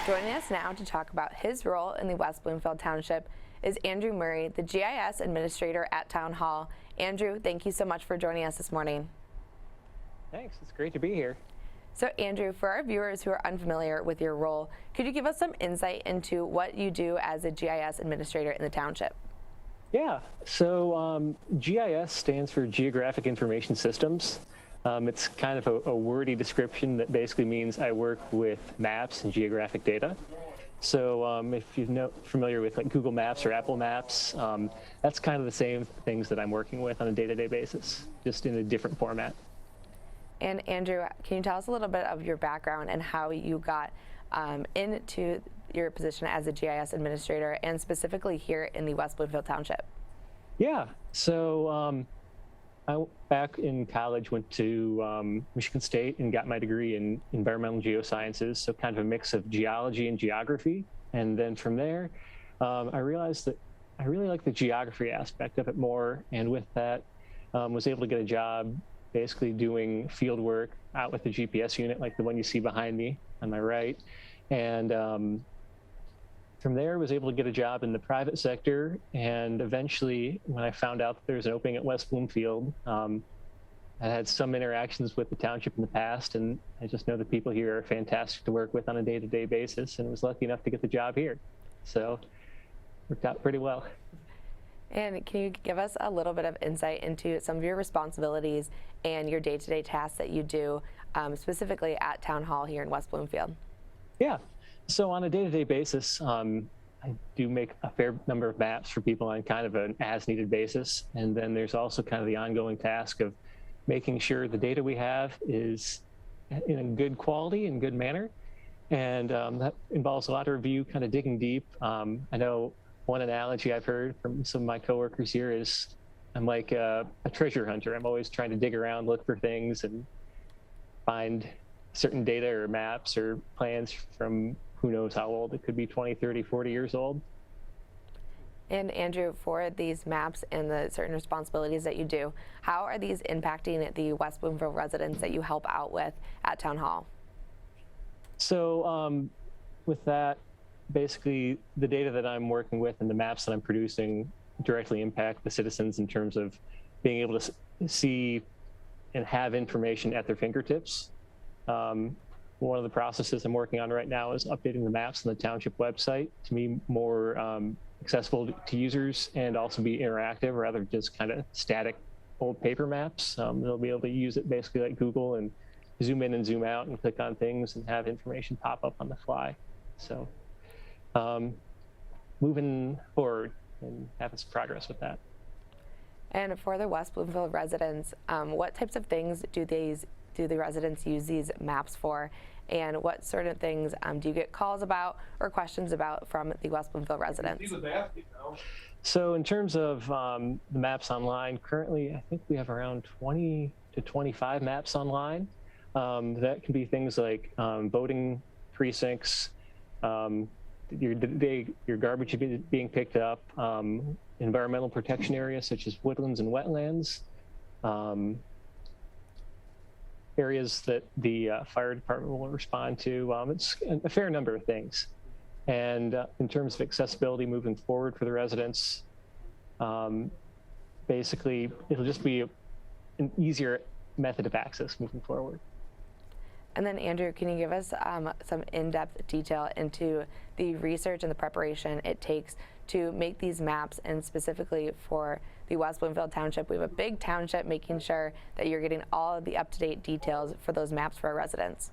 Joining us now to talk about his role in the West Bloomfield Township is Andrew Murray, the GIS Administrator at Town Hall. Andrew, thank you so much for joining us this morning. Thanks, it's great to be here. So Andrew, for our viewers who are unfamiliar with your role, could you give us some insight into what you do as a GIS Administrator in the Township? Yeah, so GIS stands for Geographic Information Systems. It's kind of a wordy description that basically means I work with maps and geographic data. So if you're familiar with like Google Maps or Apple Maps, that's kind of the same things that I'm working with on a day-to-day basis, just in a different format. And Andrew, can you tell us a little bit of your background and how you got into your position as a GIS Administrator and specifically here in the West Bloomfield Township? Yeah, so I, back in college, went to Michigan State and got my degree in environmental geosciences, so kind of a mix of geology and geography. And then from there, I realized that I really like the geography aspect of it more. And with that, was able to get a job basically doing field work out with the GPS unit, like the one you see behind me on my right. And from there, was able to get a job in the private sector. And eventually, when I found out that there was an opening at West Bloomfield, I had some interactions with the township in the past, and I just know the people here are fantastic to work with on a day-to-day basis, and was lucky enough to get the job here. So worked out pretty well. And can you give us a little bit of insight into some of your responsibilities and your day-to-day tasks that you do specifically at Town Hall here in West Bloomfield? Yeah. So on a day-to-day basis, I do make a fair number of maps for people on kind of an as-needed basis. And then there's also kind of the ongoing task of making sure the data we have is in a good quality and good manner. And that involves a lot of review, kind of digging deep. I know one analogy I've heard from some of my coworkers here is I'm like a treasure hunter. I'm always trying to dig around, look for things, and find certain data or maps or plans from who knows how old. It could be 20, 30, 40 years old. And Andrew, for these maps and the certain responsibilities that you do, how are these impacting the West Bloomfield residents that you help out with at Town Hall? So with that, basically the data that I'm working with and the maps that I'm producing directly impact the citizens in terms of being able to see and have information at their fingertips. One of the processes I'm working on right now is updating the maps on the township website to be more accessible to users and also be interactive rather than just kind of static old paper maps. They'll be able to use it basically like Google and zoom in and zoom out and click on things and have information pop up on the fly. So moving forward and having some progress with that. And for the West Bloomfield residents, what types of things do the residents use these maps for, and what sort of things do you get calls about or questions about from the West Bloomfield residents? So in terms of the maps online, currently I think we have around 20 to 25 maps online. That can be things like voting precincts, your garbage being picked up, environmental protection areas such as woodlands and wetlands, areas that the fire department will respond to. It's a fair number of things. And in terms of accessibility moving forward for the residents, basically it'll just be an easier method of access moving forward. And then Andrew, can you give us some in-depth detail into the research and the preparation it takes to make these maps, and specifically for the West Bloomfield Township? We have a big township, making sure that you're getting all of the up-to-date details for those maps for our residents.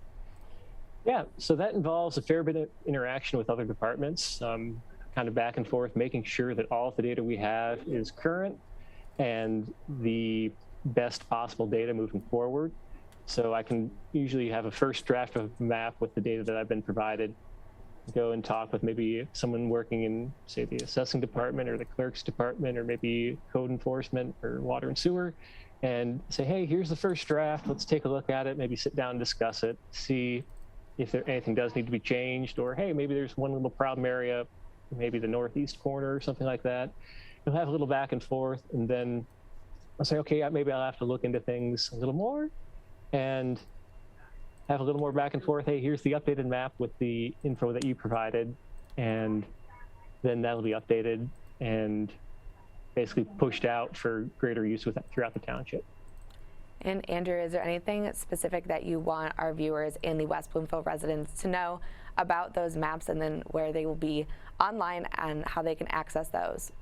Yeah, so that involves a fair bit of interaction with other departments, kind of back and forth, making sure that all of the data we have is current and the best possible data moving forward. So I can usually have a first draft of the map with the data that I've been provided, go and talk with maybe someone working in, say, the assessing department or the clerk's department or maybe code enforcement or water and sewer, and say, hey, here's the first draft. Let's take a look at it, maybe sit down and discuss it, see if anything does need to be changed, or hey, maybe there's one little problem area, maybe the northeast corner or something like that. You'll have a little back and forth, and then I'll say, okay, maybe I'll have to look into things a little more. And have a little more back and forth. Hey, here's the updated map with the info that you provided, and then that'll be updated and basically pushed out for greater use throughout the township. And Andrew, is there anything specific that you want our viewers and the West Bloomfield residents to know about those maps, and then where they will be online and how they can access those?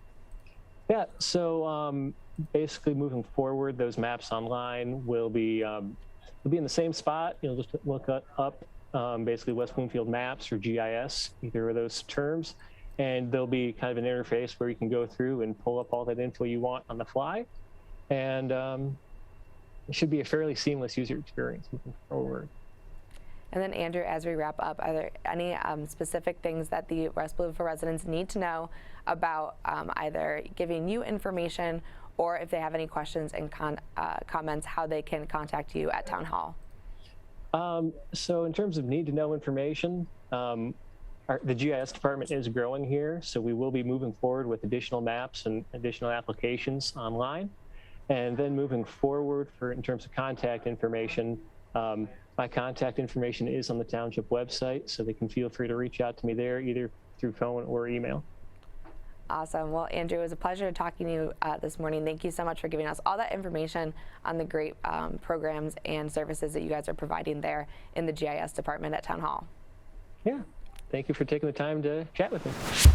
Yeah, so basically moving forward, those maps online will be in the same spot. You'll just look up basically West Bloomfield Maps or GIS, either of those terms, and there'll be kind of an interface where you can go through and pull up all that info you want on the fly, and it should be a fairly seamless user experience moving forward. And then Andrew, as we wrap up, are there any specific things that the West Bloomfield residents need to know about either giving you information, or if they have any questions and comments, how they can contact you at Town Hall? So in terms of need to know information, the GIS department is growing here, so we will be moving forward with additional maps and additional applications online. And then moving forward in terms of contact information, my contact information is on the township website, so they can feel free to reach out to me there, either through phone or email. Awesome. Well, Andrew, it was a pleasure talking to you this morning. Thank you so much for giving us all that information on the great programs and services that you guys are providing there in the GIS department at Town Hall. Yeah. Thank you for taking the time to chat with me.